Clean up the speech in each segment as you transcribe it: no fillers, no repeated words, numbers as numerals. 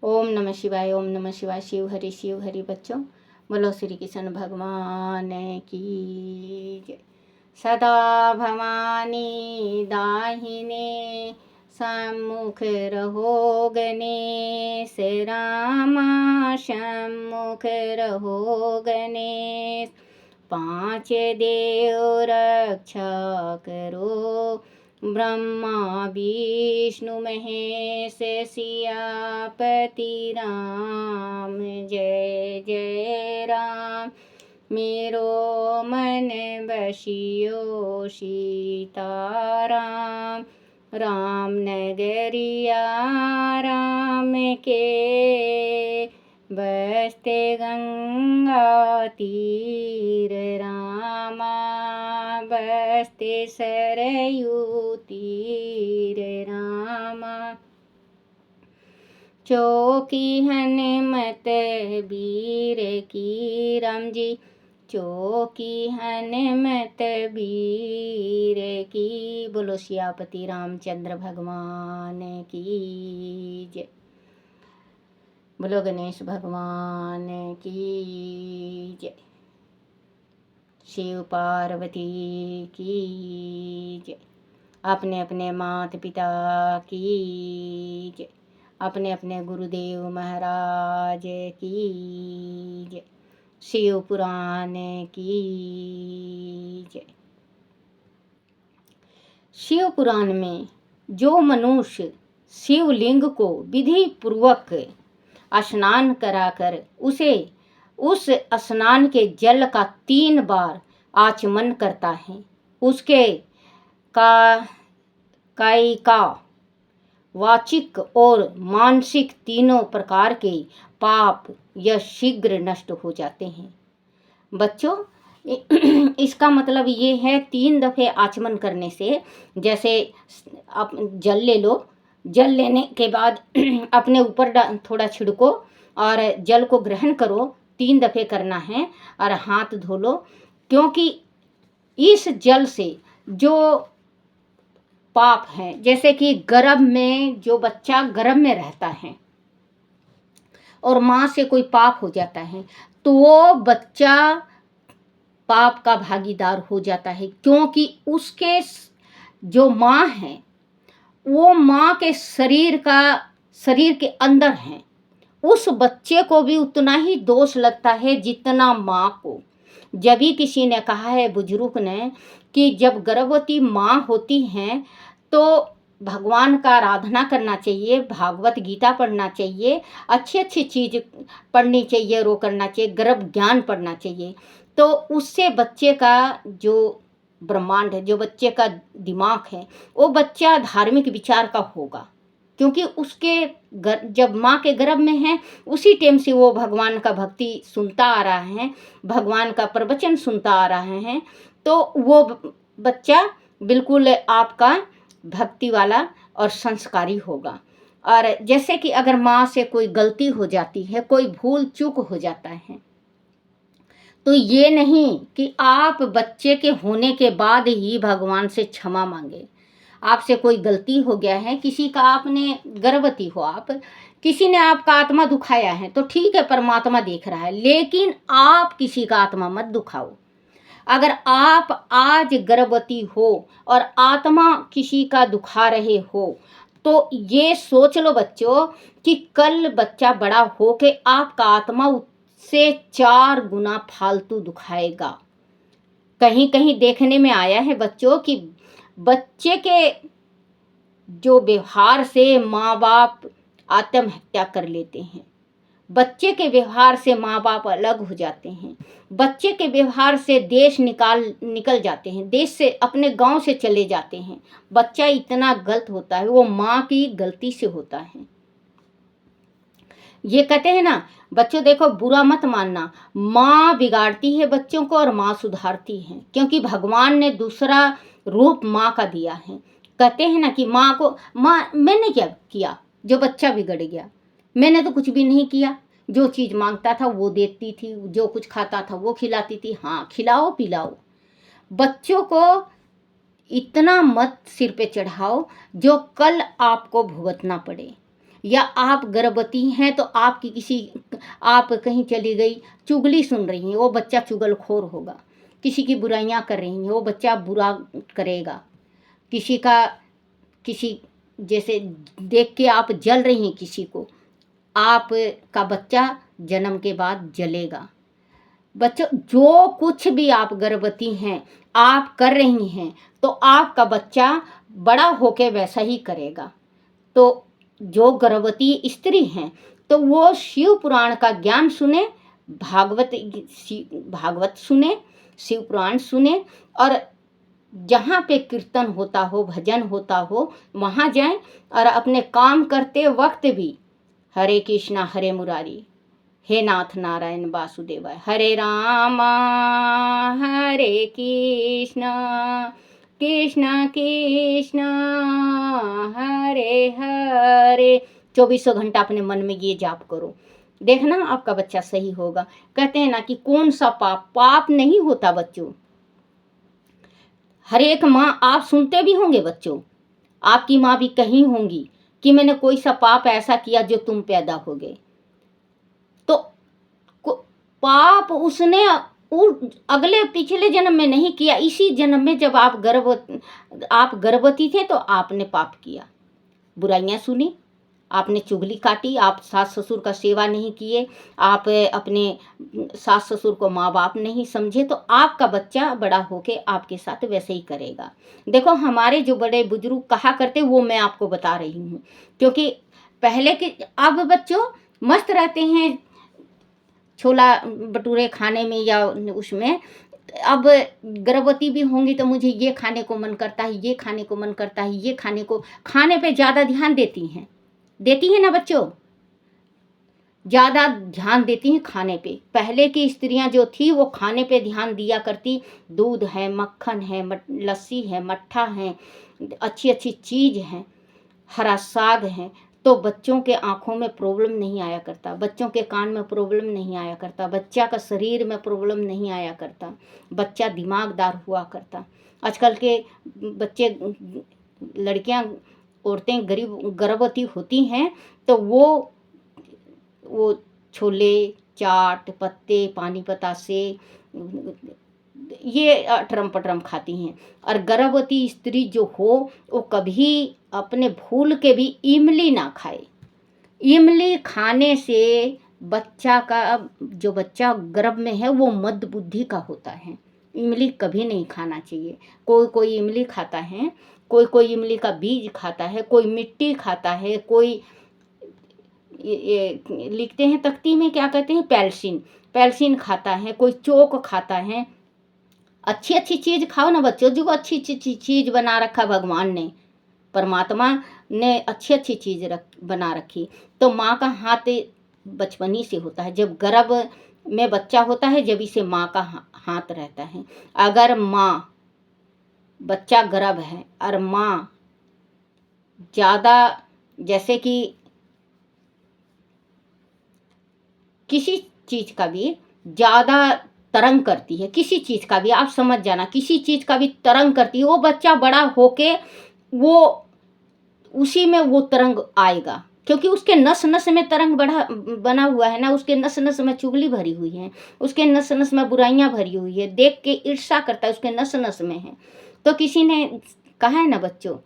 ओम नमः शिवाय, ओम नमः शिवाय। शिव हरि बच्चों, बोलो श्री कृष्ण भगवान की जय। सदा भवानी दाहिने सम्मुख रहोगने, से रामा सम्मुख रहोगने। पांच देव रक्षा करो, ब्रह्मा विष्णु महेश सियापति राम। जय जय राम, मेरो मन बसियो सीताराम। राम नगरिया राम के, बसते गंगा तीर रामा, बसते सरयू तीर रामा। चौकी हनुमत वीर की राम जी, चौकी हनुमत वीर की। बोलो सियापति रामचंद्र भगवान की जय। बोलो गणेश भगवान की जय। शिव पार्वती की जय। अपने अपने माता पिता की जय। अपने अपने गुरुदेव महाराज की जय। शिव पुराण की जय। शिव पुराण में जो मनुष्य शिवलिंग को विधि पूर्वक स्नान कराकर उसे उस स्नान के जल का 3 बार आचमन करता है, उसके कायिका, वाचिक और मानसिक तीनों प्रकार के पाप यह शीघ्र नष्ट हो जाते हैं। बच्चों, इसका मतलब ये है 3 दफे आचमन करने से, जैसे आप जल ले लो, जल लेने के बाद अपने ऊपर थोड़ा छिड़को और जल को ग्रहण करो। 3 दफे करना है और हाथ धो लो, क्योंकि इस जल से जो पाप है, जैसे कि गर्भ में जो बच्चा गर्भ में रहता है और माँ से कोई पाप हो जाता है तो वो बच्चा पाप का भागीदार हो जाता है, क्योंकि उसके जो माँ है वो माँ के शरीर के अंदर है। उस बच्चे को भी उतना ही दोष लगता है जितना माँ को। जब भी किसी ने कहा है, बुजुर्ग ने, कि जब गर्भवती माँ होती हैं तो भगवान का आराधना करना चाहिए, भागवत गीता पढ़ना चाहिए, अच्छी अच्छी चीज़ पढ़नी चाहिए, रो करना चाहिए, गर्भ ज्ञान पढ़ना चाहिए। तो उससे बच्चे का जो ब्रह्मांड है, जो बच्चे का दिमाग है, वो बच्चा धार्मिक विचार का होगा, क्योंकि उसके जब माँ के गर्भ में है उसी टाइम से वो भगवान का भक्ति सुनता आ रहा है, भगवान का प्रवचन सुनता आ रहा है, तो वो बच्चा बिल्कुल आपका भक्ति वाला और संस्कारी होगा। और जैसे कि अगर माँ से कोई गलती हो जाती है, कोई भूल चूक हो जाता है, तो ये नहीं कि आप बच्चे के होने के बाद ही भगवान से क्षमा मांगे। आपसे कोई गलती हो गया है, किसी का, आपने गर्भवती हो आप, किसी ने आपका आत्मा दुखाया है तो ठीक है, परमात्मा देख रहा है, लेकिन आप किसी का आत्मा मत दुखाओ। अगर आप आज गर्भवती हो और आत्मा किसी का दुखा रहे हो तो ये सोच लो बच्चों कि कल बच्चा बड़ा हो के आपका आत्मा उससे 4 गुना फालतू दुखाएगा। कहीं कहीं देखने में आया है बच्चों कि बच्चे के जो व्यवहार से माँ बाप आत्महत्या कर लेते हैं, बच्चे के व्यवहार से माँ बाप अलग हो जाते हैं, बच्चे के व्यवहार से देश निकल जाते हैं, देश से, अपने गांव से चले जाते हैं। बच्चा इतना गलत होता है, वो माँ की गलती से होता है। ये कहते हैं ना बच्चों, देखो बुरा मत मानना, माँ बिगाड़ती है बच्चों को और माँ सुधारती है, क्योंकि भगवान ने दूसरा रूप माँ का दिया है। कहते हैं ना कि माँ को, माँ मैंने क्या किया जो बच्चा बिगड़ गया, मैंने तो कुछ भी नहीं किया, जो चीज़ मांगता था वो देती थी, जो कुछ खाता था वो खिलाती थी। हाँ, खिलाओ पिलाओ, बच्चों को इतना मत सिर पे चढ़ाओ जो कल आपको भुगतना पड़े। या आप गर्भवती हैं तो आपकी आप कहीं चली गई, चुगली सुन रही हैं, वो बच्चा चुगलखोर होगा। किसी की बुराइयां कर रही हैं, वो बच्चा बुरा करेगा। किसी जैसे देख के आप जल रही हैं किसी को, आपका बच्चा जन्म के बाद जलेगा। बच्चों, जो कुछ भी आप गर्भवती हैं, आप कर रही हैं, तो आपका बच्चा बड़ा होके वैसा ही करेगा। तो जो गर्भवती स्त्री हैं, तो वो शिव पुराण का ज्ञान सुने, भागवत सुने, शिव पुराण सुने, और जहाँ पे कीर्तन होता हो, भजन होता हो, वहाँ जाएं, और अपने काम करते वक्त भी हरे कृष्णा हरे मुरारी, हे नाथ नारायण वासुदेवाय, हरे रामा हरे कृष्णा कृष्णा कृष्णा हरे हरे, 2400 घंटा अपने मन में ये जाप करो। देखना आपका बच्चा सही होगा। कहते हैं ना कि कौन सा पाप नहीं होता बच्चों। हर एक माँ, आप सुनते भी होंगे बच्चों, आपकी माँ भी कहीं होंगी कि मैंने कोई सा पाप ऐसा किया जो तुम पैदा हो गए। तो पाप उसने अगले पिछले जन्म में नहीं किया, इसी जन्म में जब आप गर्भवती थे तो आपने पाप किया, बुराइयां सुनी, आपने चुगली काटी, आप सास ससुर का सेवा नहीं किए, आप अपने सास ससुर को माँ बाप नहीं समझे, तो आपका बच्चा बड़ा होके आपके साथ वैसे ही करेगा। देखो, हमारे जो बड़े बुजुर्ग कहा करते वो मैं आपको बता रही हूँ, क्योंकि पहले के, अब बच्चों मस्त रहते हैं छोला भटूरे खाने में या उसमें। अब गर्भवती भी होंगी तो मुझे ये खाने को मन करता है, ये खाने को मन करता है, ये खाने पे ज़्यादा ध्यान देती हैं ना बच्चों, ज़्यादा ध्यान देती हैं खाने पे। पहले की स्त्रियां जो थी वो खाने पे ध्यान दिया करती, दूध है, मक्खन है, लस्सी है, मट्ठा है, अच्छी अच्छी चीज़ है, हरा साग है, तो बच्चों के आँखों में प्रॉब्लम नहीं आया करता, बच्चों के कान में प्रॉब्लम नहीं आया करता, बच्चा का शरीर में प्रॉब्लम नहीं आया करता, बच्चा दिमागदार हुआ करता। आजकल के बच्चे, लड़कियां, औरतें गर्भवती होती हैं तो वो छोले, चाट, पत्ते, पानी बतासे, ये अटरम पटरम खाती हैं। और गर्भवती स्त्री जो हो, वो कभी अपने भूल के भी इमली ना खाए। इमली खाने से जो बच्चा गर्भ में है वो मद बुद्धि का होता है। इमली कभी नहीं खाना चाहिए। कोई कोई इमली खाता है, कोई कोई इमली का बीज खाता है, कोई मिट्टी खाता है, कोई ये लिखते हैं तख्ती में, क्या कहते हैं, पैल्सिन खाता है, कोई चोक खाता है। अच्छी अच्छी चीज़ खाओ ना बच्चों, जो अच्छी अच्छी चीज़ बना रखा भगवान ने, परमात्मा ने अच्छी अच्छी चीज़ बना रखी। तो माँ का हाथ बचपनी से होता है, जब गर्भ में बच्चा होता है जब इसे माँ का हाथ रहता है। अगर माँ, बच्चा गर्भ है और माँ ज़्यादा, जैसे कि किसी चीज़ का भी ज़्यादा तरंग करती है, किसी चीज़ का भी, आप समझ जाना, किसी चीज़ का भी तरंग करती है, वो बच्चा बड़ा होके वो उसी में वो तरंग आएगा, क्योंकि उसके नस नस में तरंग बना हुआ है ना, उसके नस नस में चुगली भरी हुई है, उसके नस नस में बुराइयां भरी हुई है, देख के ईर्ष्या करता है, उसके नस नस में है। तो किसी ने कहा है ना बच्चों,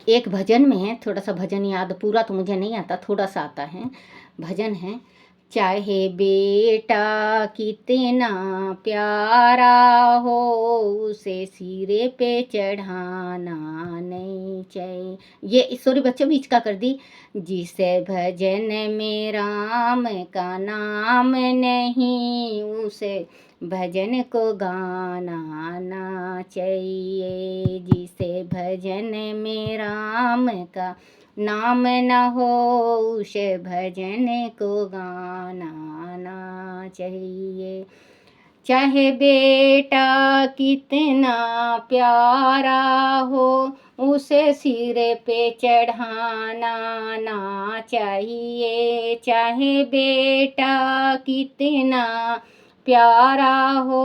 एक भजन में है, थोड़ा सा भजन याद, पूरा तो मुझे नहीं आता, थोड़ा सा आता है, भजन है, चाहे बेटा कितना प्यारा हो, उसे सिरे पे चढ़ाना नहीं चाहिए। ये सॉरी बच्चों, बीच का कर दी। जिसे भजन में राम का नाम नहीं, उसे भजन को गाना ना चाहिए। जिसे भजन में राम का नाम न हो, उसे भजन को गाना ना चाहिए। चाहे बेटा कितना प्यारा हो, उसे सिर पे चढ़ाना ना चाहिए। चाहे बेटा कितना प्यारा हो,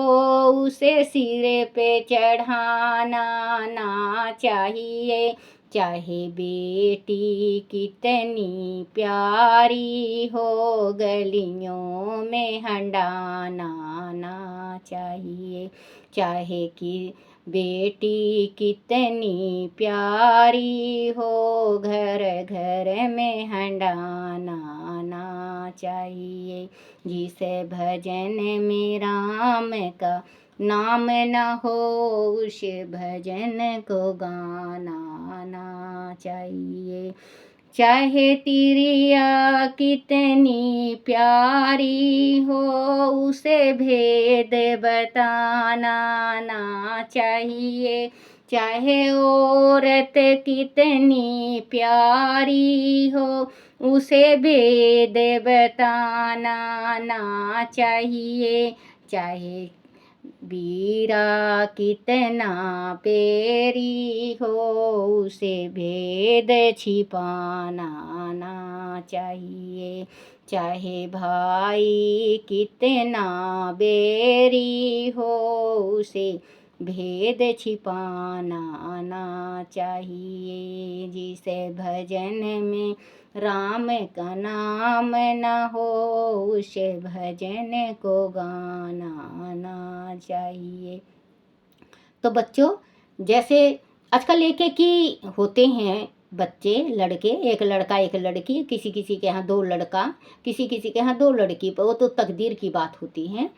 उसे सिर पे चढ़ाना ना चाहिए। चाहे बेटी कितनी प्यारी हो, गलियों में हंडाना ना चाहिए। चाहे कि बेटी कितनी प्यारी हो, घर घर में हंडाना ना चाहिए। जिस भजन में राम का नाम न हो, उस भजन को गाना ना चाहिए। चाहे तिरिया कितनी प्यारी हो, उसे भेद बताना ना चाहिए। चाहे औरत कितनी प्यारी हो, उसे भेद बताना ना चाहिए। चाहे वीरा कितना पेरी हो, उसे भेद छिपाना ना चाहिए। चाहे भाई कितना बेरी हो, उसे भेद छिपाना ना चाहिए। जिसे भजन में राम का नाम न हो, उस भजन को गाना ना चाहिए। तो बच्चों, जैसे आजकल एक एक ही होते हैं बच्चे, लड़के, एक लड़का एक लड़की, किसी किसी के यहाँ 2 लड़का, किसी किसी के यहाँ 2 लड़की, वो तो तकदीर की बात होती है।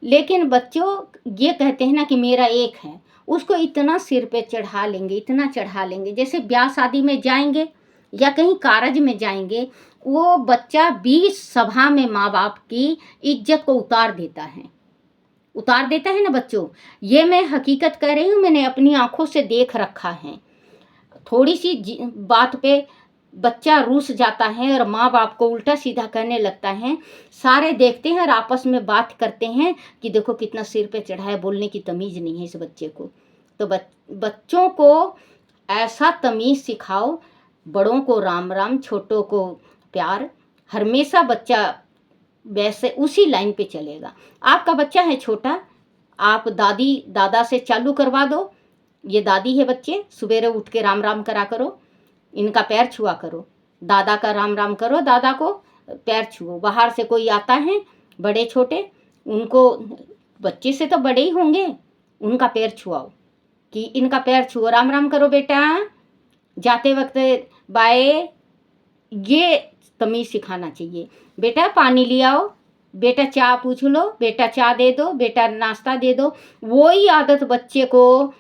लेकिन बच्चों, ये कहते हैं ना कि मेरा एक है, उसको इतना सिर पे चढ़ा लेंगे, इतना चढ़ा लेंगे। जैसे ब्याह शादी में जाएंगे या कहीं कारज में जाएंगे, वो बच्चा 20 सभा में माँ बाप की इज्जत को उतार देता है ना बच्चों। ये मैं हकीकत कह रही हूँ, मैंने अपनी आंखों से देख रखा है। थोड़ी सी बात पे बच्चा रूस जाता है और माँ बाप को उल्टा सीधा कहने लगता है। सारे देखते हैं और आपस में बात करते हैं कि देखो कितना सिर पे चढ़ा है, बोलने की तमीज़ नहीं है इस बच्चे को। तो बच्चों को ऐसा तमीज़ सिखाओ, बड़ों को राम राम, छोटों को प्यार। हमेशा बच्चा वैसे उसी लाइन पे चलेगा। आपका बच्चा है छोटा, आप दादी दादा से चालू करवा दो। ये दादी है बच्चे, सवेरे उठ के राम राम करा करो, इनका पैर छुआ करो, दादा का राम राम करो, दादा को पैर छुओ। बाहर से कोई आता है, बड़े छोटे, उनको, बच्चे से तो बड़े ही होंगे, उनका पैर छुआओ कि इनका पैर छुओ, राम राम करो बेटा, जाते वक्त बाय। ये तमीज़ सिखाना चाहिए। बेटा पानी ले आओ, बेटा चाय पूछ लो, बेटा चाय दे दो, बेटा नाश्ता दे दो। वही आदत बच्चे को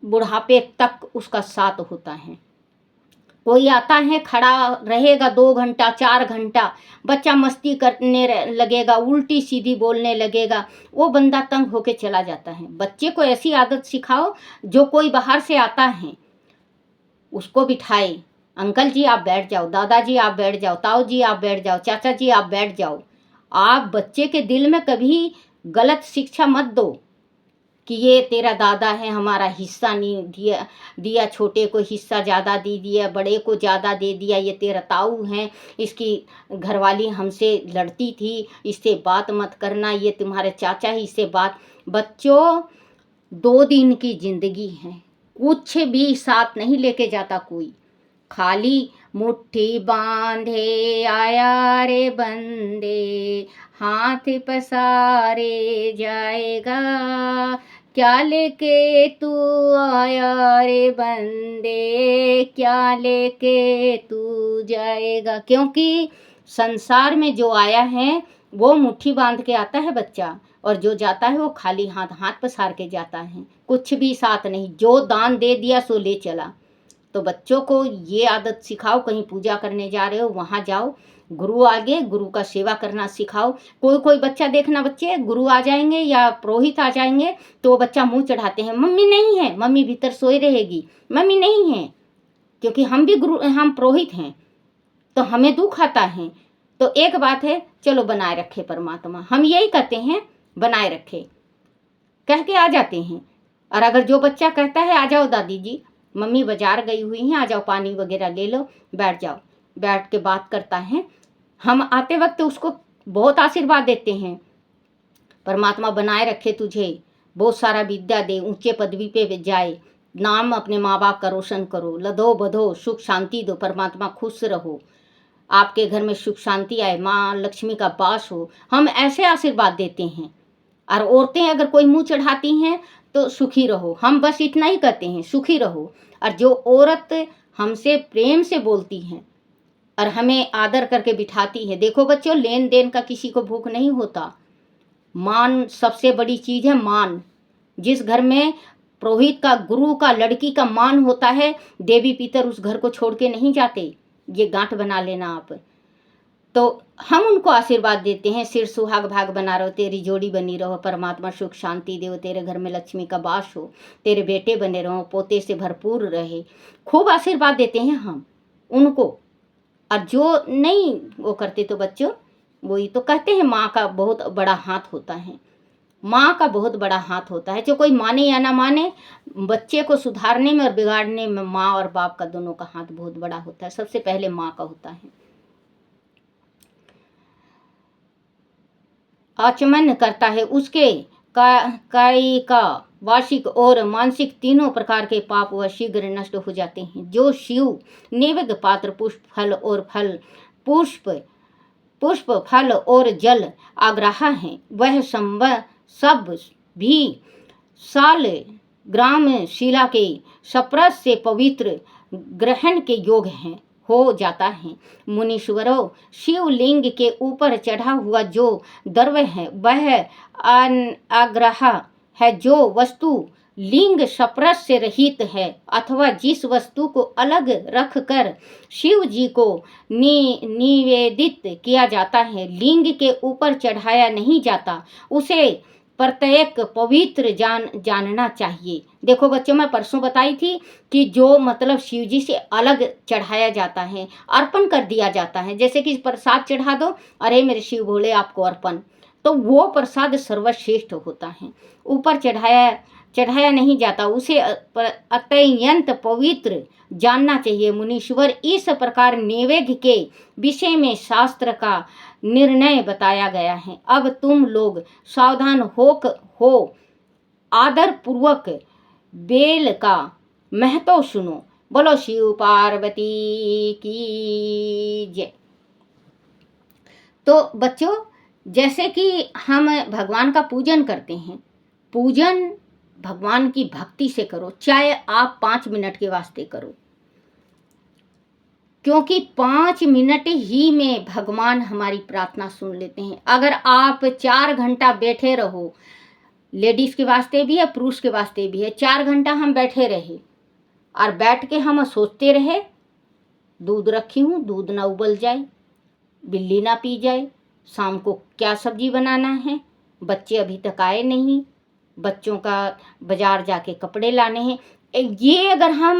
बुढ़ापे तक उसका साथ होता है। कोई आता है, खड़ा रहेगा 2 घंटा 4 घंटा, बच्चा मस्ती करने लगेगा, उल्टी सीधी बोलने लगेगा, वो बंदा तंग होके चला जाता है। बच्चे को ऐसी आदत सिखाओ, जो कोई बाहर से आता है उसको बिठाए, अंकल जी आप बैठ जाओ, दादाजी आप बैठ जाओ, ताऊ जी आप बैठ जाओ, चाचा जी आप बैठ जाओ। आप बच्चे के दिल में कभी गलत शिक्षा मत दो कि ये तेरा दादा है, हमारा हिस्सा नहीं दिया, छोटे को हिस्सा ज़्यादा दे दिया, बड़े को ज़्यादा दे दिया, ये तेरा ताऊ है, इसकी घरवाली हमसे लड़ती थी, इससे बात मत करना, ये तुम्हारे चाचा ही, इससे बात। बच्चों, 2 दिन की ज़िंदगी है, कुछ भी साथ नहीं लेके जाता कोई। खाली मुट्ठी बांधे आया रे बंदे, हाथ पसारे जाएगा, क्या लेके तू आया रे बंदे, क्या लेके तू जाएगा। क्योंकि संसार में जो आया है वो मुट्ठी बांध के आता है बच्चा, और जो जाता है वो खाली हाथ पसार के जाता है, कुछ भी साथ नहीं। जो दान दे दिया सो ले चला। तो बच्चों को ये आदत सिखाओ, कहीं पूजा करने जा रहे हो वहाँ जाओ, गुरु आगे, गुरु का सेवा करना सिखाओ। कोई बच्चा देखना, बच्चे गुरु आ जाएंगे या पुरोहित आ जाएंगे तो वो बच्चा मुंह चढ़ाते हैं, मम्मी नहीं है, मम्मी भीतर सोई रहेगी, मम्मी नहीं है, क्योंकि हम भी गुरु, हम पुरोहित हैं तो हमें दुख आता है। तो एक बात है, चलो बनाए रखे परमात्मा, हम यही कहते हैं, बनाए रखे कह के आ जाते हैं। और अगर जो बच्चा कहता है आ जाओ दादी जी, मम्मी बाजार गई हुई हैं, आ जाओ पानी वगैरह ले लो, बैठ जाओ, बैठ के बात करता है, हम आते वक्त उसको बहुत आशीर्वाद देते हैं, परमात्मा बनाए रखे तुझे, बहुत सारा विद्या दे, ऊंचे पदवी पे जाए, नाम अपने माँ बाप का रोशन करो, लदो बधो, सुख शांति दो, परमात्मा खुश रहो, आपके घर में सुख शांति आए, माँ लक्ष्मी का वास हो, हम ऐसे आशीर्वाद देते हैं। और औरतें अगर कोई मुंह चढ़ाती हैं तो सुखी रहो, हम बस इतना ही कहते हैं, सुखी रहो। और जो औरत हमसे प्रेम से बोलती हैं और हमें आदर करके बिठाती है, देखो बच्चों, लेन देन का किसी को भूख नहीं होता, मान सबसे बड़ी चीज़ है, मान। जिस घर में पुरोहित का, गुरु का, लड़की का मान होता है, देवी पितर उस घर को छोड़ के नहीं जाते, ये गांठ बना लेना आप। तो हम उनको आशीर्वाद देते हैं, सिर सुहाग भाग बना रहो, तेरी जोड़ी बनी रहो, परमात्मा सुख शांति दे, तेरे घर में लक्ष्मी का वास हो, तेरे बेटे बने रहो, पोते से भरपूर रहे, खूब आशीर्वाद देते हैं हम उनको। और जो नहीं वो करते तो बच्चों, वही तो कहते हैं माँ का बहुत बड़ा हाथ होता है, माँ का बहुत बड़ा हाथ होता है। जो कोई माने या ना माने, बच्चे को सुधारने में और बिगाड़ने में माँ और बाप का दोनों का हाथ बहुत बड़ा होता है, सबसे पहले माँ का होता है। आचमन करता है उसके कायी का वार्षिक और मानसिक तीनों प्रकार के पाप व शीघ्र नष्ट हो जाते हैं। जो शिव नैवेद्य पात्र पुष्प फल और फल पुष्प फल और जल आग्रह है, वह सब भी साल ग्राम शिला के सप्रस से पवित्र ग्रहण के योग हैं हो जाता है। मुनीश्वरों, शिवलिंग के ऊपर चढ़ा हुआ जो द्रव्य है वह आग्रह है, जो वस्तु लिंग सप्रस से रहित है अथवा जिस वस्तु को अलग रख कर शिव जी को निवेदित किया जाता है, लिंग के ऊपर चढ़ाया नहीं जाता, उसे प्रत्येक पवित्र जानना चाहिए। देखो बच्चों, मैं परसों बताई थी कि जो मतलब शिव जी से अलग चढ़ाया जाता है, अर्पण कर दिया जाता है, जैसे कि प्रसाद चढ़ा दो, अरे मेरे शिव भोले आपको अर्पण, तो वो प्रसाद सर्वश्रेष्ठ होता है। ऊपर चढ़ाया नहीं जाता, उसे अत्यंत पवित्र जानना चाहिए। मुनीश्वर, इस प्रकार नैवेद्य के विषय में शास्त्र का निर्णय बताया गया है। अब तुम लोग सावधान हो आदर पूर्वक बेल का महत्व सुनो। बोलो शिव पार्वती की जय। तो बच्चों, जैसे कि हम भगवान का पूजन करते हैं, पूजन भगवान की भक्ति से करो, चाहे आप 5 मिनट के वास्ते करो, क्योंकि 5 मिनट ही में भगवान हमारी प्रार्थना सुन लेते हैं। अगर आप 4 घंटा बैठे रहो, लेडीज के वास्ते भी है, पुरुष के वास्ते भी है, 4 घंटा हम बैठे रहे और बैठ के हम सोचते रहे, दूध रखी हूँ, दूध ना उबल जाए, बिल्ली ना पी जाए, शाम को क्या सब्जी बनाना है, बच्चे अभी तक आए नहीं, बच्चों का बाजार जाके कपड़े लाने हैं, ये अगर हम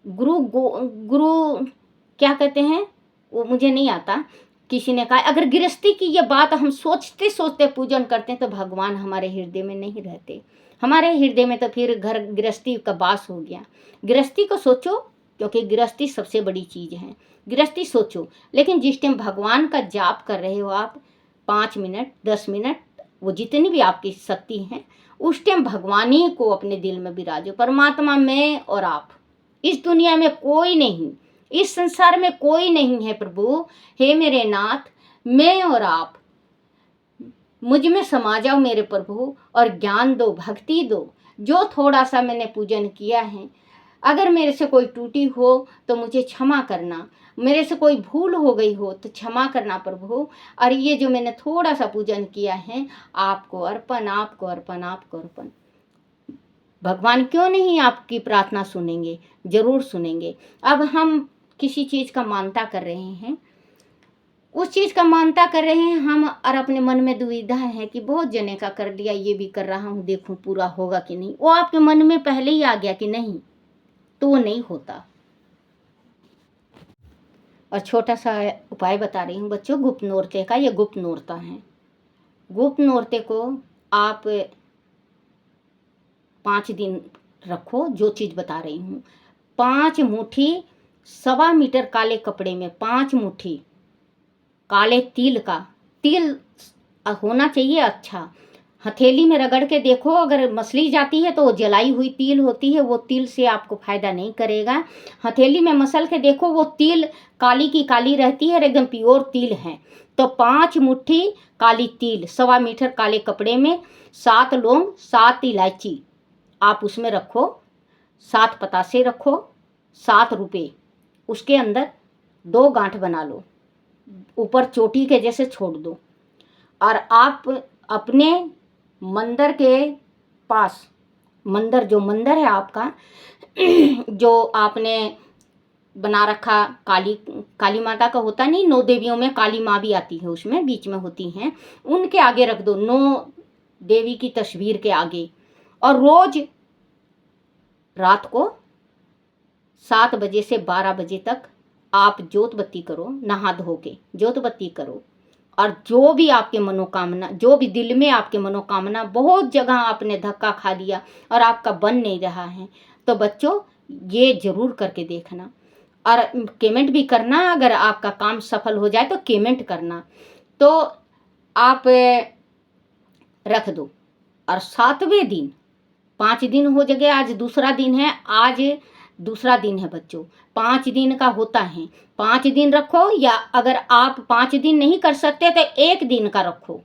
गुरु क्या कहते हैं, वो मुझे नहीं आता, किसी ने कहा अगर गृहस्थी की ये बात हम सोचते सोचते पूजन करते हैं तो भगवान हमारे हृदय में नहीं रहते, हमारे हृदय में तो फिर घर गृहस्थी का वास हो गया। गृहस्थी को सोचो, क्योंकि गृहस्थी सबसे बड़ी चीज़ है, गृहस्थी सोचो। लेकिन जिस टाइम भगवान का जाप कर रहे हो आप, 5 मिनट 10 मिनट, वो जितनी भी आपकी शक्ति है, उस टाइम भगवान ही को अपने दिल में विराजो। परमात्मा मैं और आप, इस दुनिया में कोई नहीं, इस संसार में कोई नहीं है प्रभु। हे मेरे नाथ, मैं और आप, मुझ में समा जाओ मेरे प्रभु और ज्ञान दो, भक्ति दो। जो थोड़ा सा मैंने पूजन किया है, अगर मेरे से कोई टूटी हो तो मुझे क्षमा करना, मेरे से कोई भूल हो गई हो तो क्षमा करना प्रभु। और ये जो मैंने थोड़ा सा पूजन किया है, आपको अर्पण, आपको अर्पण, आपको अर्पण। भगवान क्यों नहीं आपकी प्रार्थना सुनेंगे, जरूर सुनेंगे। अब हम किसी चीज़ का मानता कर रहे हैं, उस चीज़ का मानता कर रहे हैं हम, और अपने मन में दुविधा है कि बहुत जने का कर लिया, ये भी कर रहा हूँ, देखूं पूरा होगा कि नहीं। वो आपके मन में पहले ही आ गया कि नहीं, तो वो नहीं होता। और छोटा सा उपाय बता रही हूँ बच्चों, गुप्त नोरते का। ये गुप्त नोरता है। गुप्त नोरते को आप 5 दिन रखो, जो चीज़ बता रही हूँ। 5 मुट्ठी 1.25 मीटर काले कपड़े में 5 मुट्ठी काले तिल का, तिल होना चाहिए अच्छा, हथेली में रगड़ के देखो, अगर मसली जाती है तो वो जलाई हुई तिल होती है, वो तिल से आपको फायदा नहीं करेगा। हथेली में मसल के देखो, वो तिल काली की काली रहती है और एकदम प्योर तिल है। तो 5 मुट्ठी काली तिल 1.25 मीटर काले कपड़े में, 7 लौंग, 7 इलायची आप उसमें रखो, 7 पतासे रखो, 7 रुपये, उसके अंदर 2 गांठ बना लो, ऊपर चोटी के जैसे छोड़ दो, और आप अपने मंदिर के पास, मंदिर जो मंदिर है आपका जो आपने बना रखा, काली माता का होता नहीं, 9 देवियों में काली माँ भी आती है, उसमें बीच में होती हैं, उनके आगे रख दो, 9 देवी की तस्वीर के आगे। और रोज रात को 7 बजे से 12 बजे तक आप जोत बत्ती करो, नहा धो के जोत बत्ती करो, और जो भी आपके मनोकामना, जो भी दिल में आपके मनोकामना, बहुत जगह आपने धक्का खा लिया और आपका बन नहीं रहा है, तो बच्चों ये जरूर करके देखना, और कमेंट भी करना। अगर आपका काम सफल हो जाए तो कमेंट करना। तो आप रख दो, और 7वें दिन, 5 दिन हो गए, आज दूसरा दिन है, आज दूसरा दिन है बच्चों, 5 दिन का होता है, 5 दिन रखो, या अगर आप 5 दिन नहीं कर सकते तो 1 दिन का रखो,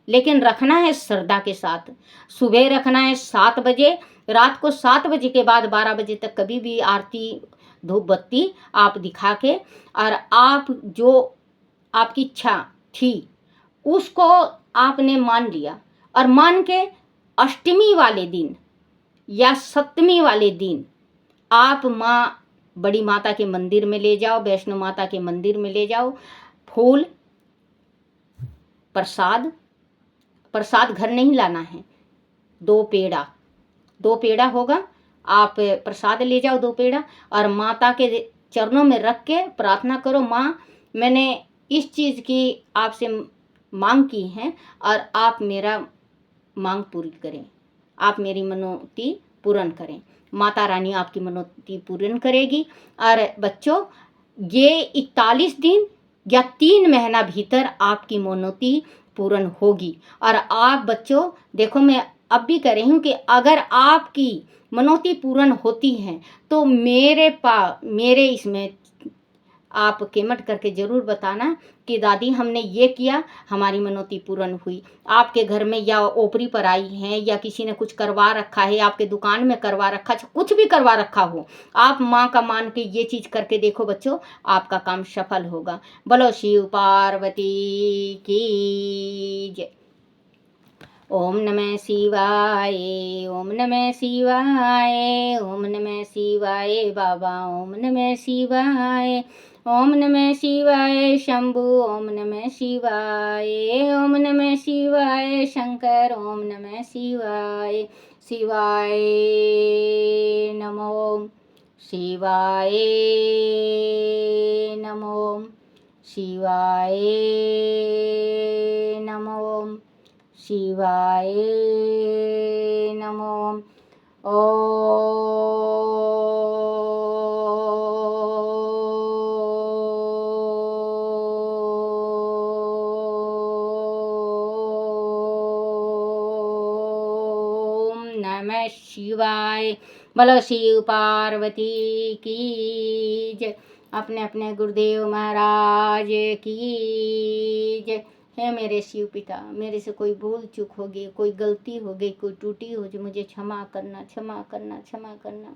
लेकिन रखना है श्रद्धा के साथ। सुबह रखना है 7 बजे, रात को 7 बजे के बाद 12 बजे तक कभी भी आरती धूप बत्ती आप दिखा के, और आप जो आपकी इच्छा थी उसको आपने मान लिया, और मान के अष्टमी वाले दिन या 7वीं वाले दिन आप माँ बड़ी माता के मंदिर में ले जाओ, वैष्णो माता के मंदिर में ले जाओ, फूल, प्रसाद, प्रसाद घर नहीं लाना है, 2 पेड़ा होगा, आप प्रसाद ले जाओ 2 पेड़ा, और माता के चरणों में रख के प्रार्थना करो, माँ मैंने इस चीज़ की आपसे मांग की है, और आप मेरा मांग पूरी करें, आप मेरी मनोती पूर्ण करें, माता रानी आपकी मनोती पूर्ण करेगी। और बच्चों ये 41 दिन या 3 महीना भीतर आपकी मनोती पूर्ण होगी। और आप बच्चों देखो, मैं अब भी कह रही हूँ कि अगर आपकी मनोती पूर्ण होती है तो मेरे इसमें आप कमेंट करके ज़रूर बताना कि दादी हमने ये किया, हमारी मनोती पूर्ण हुई। आपके घर में या ओपरी पर आई है, या किसी ने कुछ करवा रखा है, आपके दुकान में करवा रखा, कुछ भी करवा रखा हो, आप माँ का मान के ये चीज़ करके देखो बच्चों, आपका काम सफल होगा। बोलो शिव पार्वती की जय। ओम नमः शिवाय, ओम नमः शिवाय, ओम नमः शिवाय बाबा, ओम नमः शिवाय, ओम नमः शिवाय शंभु, ओम नमः शिवाय, ओम नमः शिवाय शंकर, ओम नमः शिवाय, शिवाय नमो, शिवाय नमो, शिवाय नमो, शिवाय नमो। ओम नमः शिवाय। बोलो शिव पार्वती की जय। अपने अपने गुरुदेव महाराज की जय। हे मेरे शिव पिता, मेरे से कोई भूल चूक हो गई, कोई गलती हो गई, कोई टूटी हो जो मुझे क्षमा करना, क्षमा करना, क्षमा करना।